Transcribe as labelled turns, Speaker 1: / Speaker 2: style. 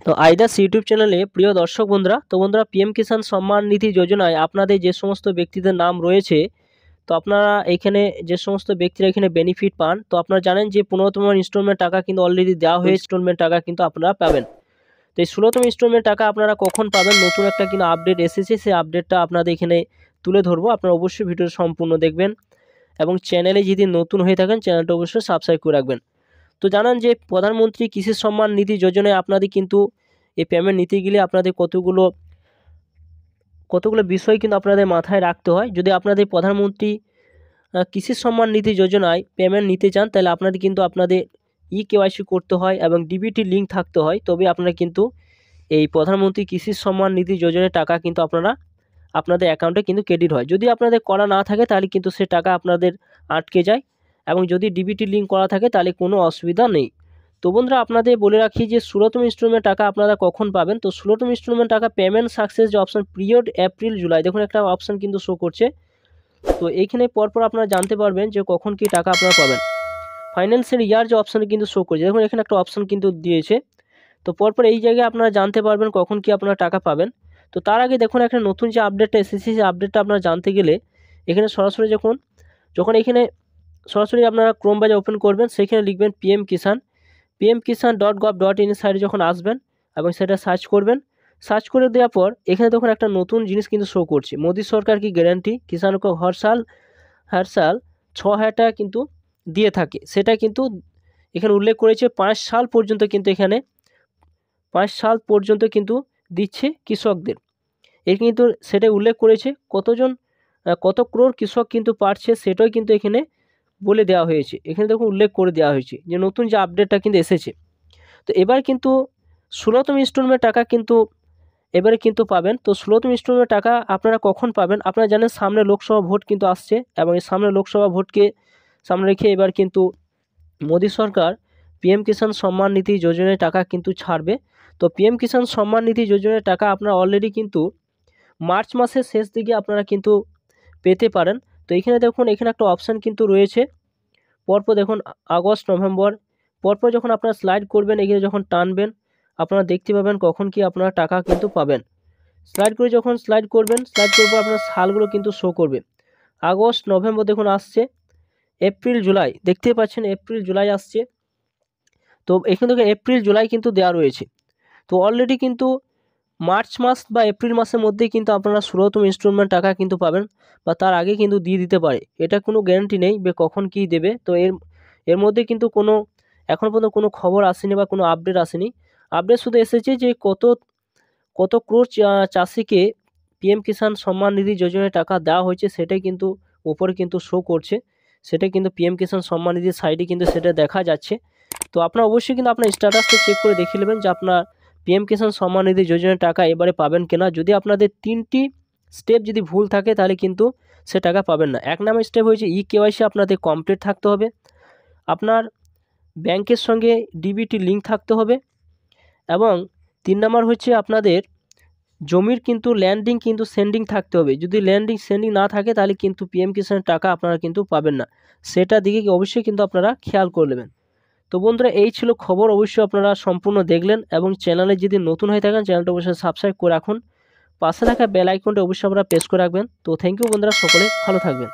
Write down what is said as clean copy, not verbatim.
Speaker 1: তো আইদাস ইউটিউব চ্যানেলে প্রিয় দর্শক বন্ধুরা, তো বন্ধুরা পিএম কিষাণ সম্মান নিধি যোজনায় আপনাদের যে সমস্ত ব্যক্তিদের নাম রয়েছে, তো আপনারা এখানে যে সমস্ত ব্যক্তিরা এখানে বেনিফিট পান, তো আপনারা জানেন যে 15তম ইনস্টলমেন্ট টাকা কিন্তু অলরেডি দেওয়া হয়েছে। ইনস্টলমেন্ট টাকা কিন্তু আপনারা পাবেন। তো এই 16তম ইনস্টলমেন্ট টাকা আপনারা কখন পাবেন, নতুন একটা কিন্তু আপডেট এসেছে, সেই আপডেটটা আপনাদের এখানে তুলে ধরবো। আপনারা অবশ্যই ভিডিওটা সম্পূর্ণ দেখবেন এবং চ্যানেলে যদি নতুন হয়ে থাকেন চ্যানেলটা অবশ্যই সাবস্ক্রাইব করে রাখবেন। তো জানান যে প্রধানমন্ত্রী কৃষি সম্মান নিধি যোজনায় আপনাদের কিন্তু এই পেমেন্ট নিতে গেলে আপনাদের কতগুলো বিষয় কিন্তু আপনাদের মাথায় রাখতে হয়। যদি আপনাদের প্রধানমন্ত্রী কৃষি সম্মান নিধি যোজনায় পেমেন্ট নিতে চান, তাহলে আপনাদের কিন্তু আপনাদের কেওয়াইসি করতে হয় এবং ডিবিটি লিঙ্ক থাকতে হয়, তবে আপনারা কিন্তু এই প্রধানমন্ত্রী কৃষি সম্মান নিধি যোজনার টাকা কিন্তু আপনাদের অ্যাকাউন্টে কিন্তু ক্রেডিট হয়। যদি আপনাদের করা না থাকে তাহলে কিন্তু সে টাকা আপনাদের আটকে যায়, এবং যদি ডিবিটি লিঙ্ক করা থাকে তাহলে কোনো অসুবিধা নেই। তো বন্ধুরা আপনাদের বলে রাখি যে 16তম ইনস্টলমেন্ট টাকা আপনারা কখন পাবেন। তো 16তম ইনস্টলমেন্ট টাকা পেমেন্ট সাকসেস যে অপশন পিরিয়ড এপ্রিল জুলাই, দেখুন একটা অপশন কিন্তু শো করছে। তো এইখানে পরপর আপনারা জানতে পারবেন যে কখন কি টাকা আপনারা পাবেন। ফাইন্যান্সিয়াল ইয়ার যে অপশানে কিন্তু শো করছে, দেখুন এখানে একটা অপশান কিন্তু দিয়েছে। তো পরপর এই জায়গায় আপনারা জানতে পারবেন কখন কি আপনারা টাকা পাবেন। তো তার আগে দেখুন একটা নতুন যে আপডেটটা এসেছে, সেই আপডেটটা আপনারা জানতে গেলে এখানে সরাসরি যখন এখানে সরাসরি আপনারা ক্রোম ব্রাউজার ওপেন করবেন, সেখানে লিখবেন pmkisan.gov.in সাইডে যখন আসবেন এবং সেটা সার্চ করবেন। সার্চ করে দেওয়ার পর এখানে দেখুন একটা নতুন জিনিস কিন্তু শো করছে, মোদী সরকার কি গ্যারান্টি কিষান কো হর সাল 6,000 টাকা কিন্তু দিয়ে থাকে। সেটা কিন্তু এখানে উল্লেখ করেছে 5 সাল পর্যন্ত কিন্তু এখানে 5 সাল পর্যন্ত কিন্তু দিচ্ছে কৃষকদের। এর কিন্তু সেটাই উল্লেখ করেছে কত ক্রোড় কৃষক কিন্তু পাচ্ছে, সেটাই কিন্তু এখানে বলে দেওয়া হয়েছে। এখানে দেখুন উল্লেখ করে দেওয়া হয়েছে যে নতুন যে আপডেটটা কিন্তু এসেছে। তো এবার কিন্তু 16তম ইনস্টলমেন্ট টাকা কিন্তু এবারে কিন্তু পাবেন। তো 16তম ইনস্টলমেন্ট টাকা আপনারা কখন পাবেন, আপনারা জানেন সামনে লোকসভা ভোট কিন্তু আসছে, এবং এই সামনে লোকসভা ভোটকে সামনে রেখে এবার কিন্তু মোদী সরকার পিএম কিষাণ সম্মান নিধি যোজনায় টাকা কিন্তু ছাড়বে। তো পিএম কিষাণ সম্মান নিধি যোজনার টাকা আপনারা অলরেডি কিন্তু মার্চ মাসের শেষ দিকে আপনারা কিন্তু পেতে পারেন। তো এখানে দেখুন এখানে একটা অপশান কিন্তু রয়েছে, পরপর দেখুন আগস্ট নভেম্বর, পরপর যখন আপনারা স্লাইড করবেন, এখানে যখন টানবেন আপনারা দেখতে পাবেন কখন কি আপনারা টাকা কিন্তু পাবেন। স্লাইড করবেন, স্লাইড করার পর আপনার সালগুলো কিন্তু শো করবে। আগস্ট নভেম্বর দেখুন আসছে, এপ্রিল জুলাই দেখতেই পাচ্ছেন এপ্রিল জুলাই আসছে। তো এখানে দেখুন এপ্রিল জুলাই কিন্তু দেওয়া রয়েছে। তো অলরেডি কিন্তু মার্চ মাস বা এপ্রিল মাসের মধ্যেই কিন্তু আপনারা 16তম ইনস্টলমেন্ট টাকা কিন্তু পাবেন, বা তার আগে কিন্তু দিয়ে দিতে পারে, এটা কোনো গ্যারান্টি নেই যে কখন কি দেবে। তো এর মধ্যে কিন্তু এখন পর্যন্ত কোনো খবর আসেনি বা কোনো আপডেট আসেনি। আপডেট শুধু এসেছে যে কত ক্রোড় চাষিকে পিএম কিষাণ সম্মান নিধি যোজনায় টাকা দেওয়া হয়েছে, সেটাই কিন্তু উপরে কিন্তু শো করছে। সেটা কিন্তু পিএম কিষাণ সম্মান নিধির সাইডে কিন্তু সেটা দেখা যাচ্ছে। তো আপনারা অবশ্যই কিন্তু আপনার স্ট্যাটাসটা চেক করে দেখে নেবেন যে আপনার পিএম কিষাণ সম্মান নিধি যোজনার টাকা এবারে পাবেন কিনা। যদি আপনাদের 3টি স্টেপ যদি ভুল থাকে তাহলে কিন্তু সে টাকা পাবেন না। 1 নম্বর স্টেপ হয়েছে কেওয়াইসি আপনাদের কমপ্লিট থাকতে হবে, আপনার ব্যাংকের সঙ্গে ডিবিটি লিঙ্ক থাকতে হবে, এবং 3 নম্বর হচ্ছে আপনাদের জমির কিন্তু ল্যান্ডিং কিন্তু সেন্ডিং থাকতে হবে। যদি ল্যান্ডিং সেন্ডিং না থাকে তাহলে কিন্তু পিএম কিষাণের টাকা আপনারা কিন্তু পাবেন না। সেটা দিকে অবশ্যই কিন্তু আপনারা খেয়াল করে নেবেন। তো বন্ধুরা এই ছিল খবর, অবশ্যই আপনারা সম্পূর্ণ দেখলেন, এবং চ্যানেলে যদি নতুন হয়ে থাকেন চ্যানেলটা অবশ্যই সাবস্ক্রাইব করে রাখুন। পাশে থাকা বেল আইকনটা অবশ্যই আপনারা প্রেস করে রাখবেন। তো থ্যাংক ইউ বন্ধুরা, সকলে ভালো থাকবেন।